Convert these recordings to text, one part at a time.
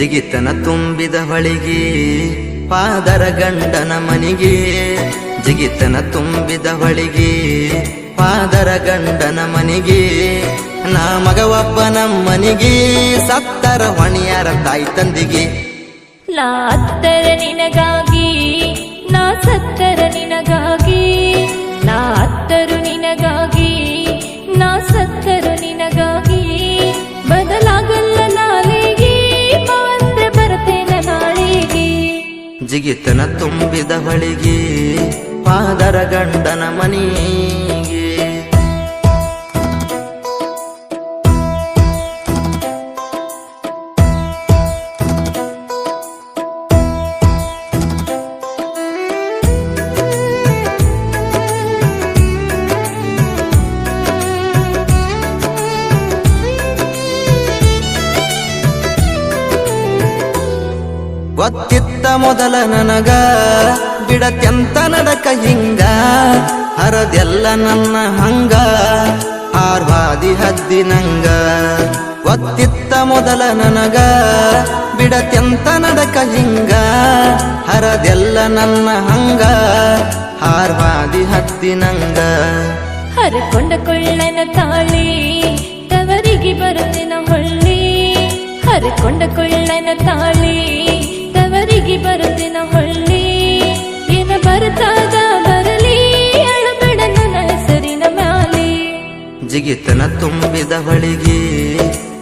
ಜಿಗಿತನ ತುಂಬಿದ ಹೊಳಿಗೆ ಪಾದರ ಗಂಡನ ಮನಿಗೆ ಜಿಗಿತನ ತುಂಬಿದ ಹೊಳಿಗೆ ಪಾದರ ಗಂಡನ ಮನಿಗೆ ನಾ ಮಗವಪ್ಪ ನಮ್ಮನಿಗೆ ಸತ್ತರ ಹೊಣಿಯಾರ ತಾಯಿ ತಂದಿಗೆ ನಾ ಅತ್ತರ ನಿನಗಾಗಿ ನಾ ಸತ್ತರ ನಿನಗಾಗಿ ನಾ ಅತ್ತರು ನಿನಗಾಗಿ ನಾ ಸತ್ತರು ನಿನಗಾಗಿ ಬದಲಾಗಲ್ಲ ನಾಳೆಗೆ ಅಂದ್ರೆ ಬರ್ತೇನ ನಾಳೆಗೆ ಜಿಗಿತನ ತುಂಬಿದ ಹೊಳಿಗೆ ಪಾದರ ಗಂಡನ ಮನಿಗೆ ಗೊತ್ತಿತ್ತ ಮೊದಲ ನನಗ ಬಿಡತ್ಯಂತ ನಡಕ ಹಿಂಗ ಹರದೆಲ್ಲ ನನ್ನ ಹಂಗ ಆರ್ವಾದಿ ಹದ್ದಿನಂಗ ಗೊತ್ತಿತ್ತ ಮೊದಲ ನನಗ ಬಿಡತ್ಯಂತ ನಡಕ ಹಿಂಗ ಹರದೆಲ್ಲ ನನ್ನ ಹಂಗ ಆರ್ವಾದಿ ಹದ್ದಿನಂಗ ಹರಕೊಂಡ ಕೊಳ್ಳನ ತಾಳಿ ತವರಿಗೆ ಬರುತ್ತಿನ ಹೊಳ್ಳಿ ಹರಕೊಂಡ ಕೊಳ್ಳನ ತಾಳಿ ತವರಿಗೆ ಬರುತ್ತಿನ ಹೊಳ್ಳಿ ಏನ ಬರುತ್ತಾದ ಬರಲಿ ಅಳಬೇಡ ನನ್ನ ಹೆಸರಿನ ಮ್ಯಾಲಿ ಜಿಗಿತನ ತುಂಬಿದ ಹೊಳಿಗೆ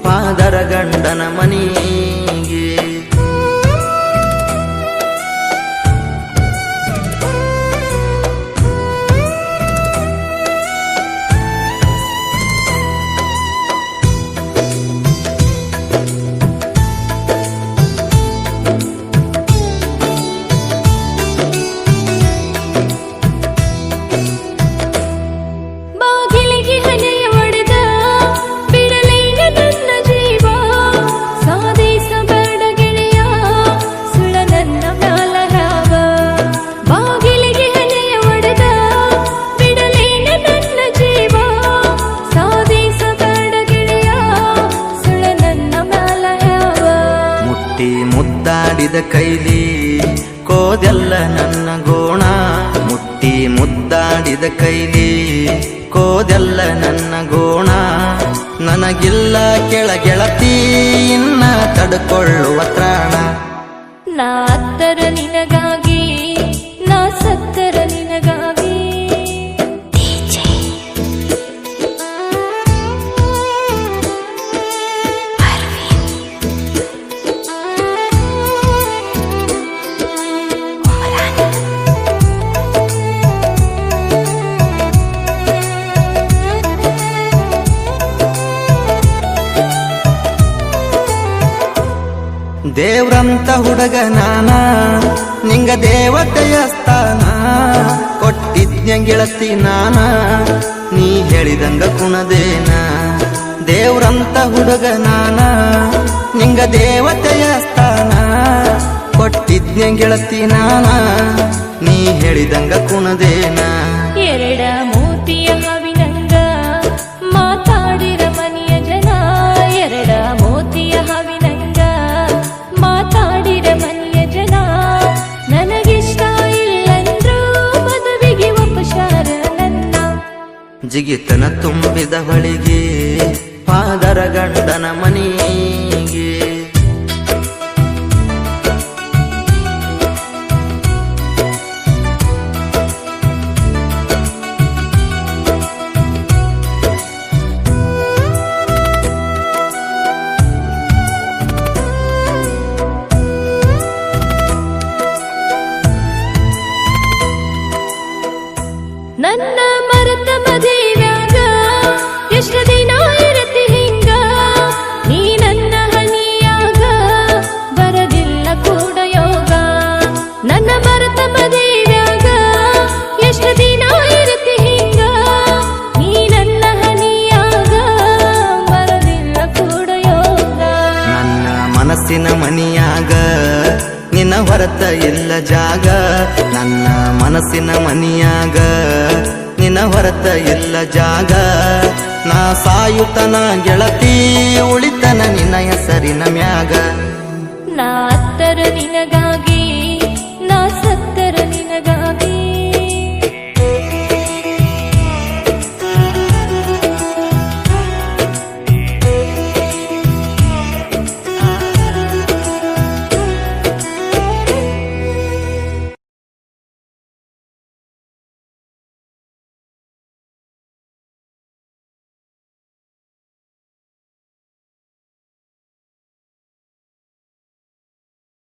ಪಾದರ ಗಂಡನ ಮನಿಗೆ ಮುದ್ದಾಡಿದ ಕೈಲಿ ಕೋದೆಲ್ಲ ನನ್ನ ಗೋಣ ಮುಟ್ಟಿ ಮುದ್ದಾಡಿದ ಕೈಲಿ ಕೋದೆಲ್ಲ ನನ್ನ ಗೋಣ ನನಗಿಲ್ಲ ಕೆಳಗೆಳತಿ ಇನ್ನ ತಡ್ಕೊಳ್ಳುವ ತ್ರಾಣ ನಾ ಅತ್ತರ ನಿನಗಾಗಿ ನಾ ಸತ್ತರ ನಿನಗಾಗಿ ದೇವ್ರಂತ ಹುಡುಗ ನಾನ ನಿಂಗ ದೇವತೆಯ ಸ್ಥಾನ ಕೊಟ್ಟಿದ್ಯ ಗೆಳತಿ ನಾನ ನೀ ಹೇಳಿದಂಗ ಕುಣದೇನ ದೇವ್ರಂತ ಹುಡುಗ ನಾನ ನಿಂಗ ದೇವತೆಯ ಸ್ಥಾನ ಕೊಟ್ಟಿದ್ಯ ಗೆಳತಿ ನಾನ ನೀ ಹೇಳಿದಂಗ ಕುಣದೇನ ಎರಡ ಮೂತಿಯ ಹಾವಿನಂಗ ಮಾತಾಡಿರ ಮನೆಯ ಜನ ಎರಡ ಮೂತಿಯ ಹಾವಿನಂಗ ಮಾತಾಡಿರ ಮನೆಯ ಜನ ನನಗಿಷ್ಟ ಇಲ್ಲಂದ್ರೂ ಮದುವೆಗೆ ಒಪ್ಪುಶಾರ ನನ್ನ ಜಿಗಿತನ ತುಂಬಿದ ಹೊಳಿಗೆ ಪಾದರ ಗಂಡನ ಮನಿಗೆ ನನ್ನ ಮರತ ಮದುವ್ಯಾಗ ಎಷ್ಟು ದಿನ ಇರತಿ ಹಿಂಗ ನೀ ನನ್ನ ಹನಿಯಾಗ ಬರದಿಲ್ಲ ಕೂಡ ಯೋಗ ನನ್ನ ಮರತ ಮದುವ್ಯಾಗ ಎಷ್ಟು ದಿನ ಇರತಿ ಹಿಂಗ ನೀ ನನ್ನ ಹನಿಯಾಗ ಬರದಿಲ್ಲ ಕೂಡ ಯೋಗ ನನ್ನ ಮನಸ್ಸಿನ ಮನಿಯಾಗ ನಿನ್ನ ಹೊರತ ಇಲ್ಲ ಜಾಗ ನನ್ನ ಮನಸ್ಸಿನ ಮನಿಯಾಗ ನಿನ್ನ ಹೊರತ ಇಲ್ಲ ಜಾಗ ನಾ ಸಾಯುತನ ಗೆಳತಿ ಉಳಿತನ ನಿನ್ನ ಹೆಸರಿನ ಮ್ಯಾಗ ನಾ ಅತ್ತರ ನಿನಗಾಗಿ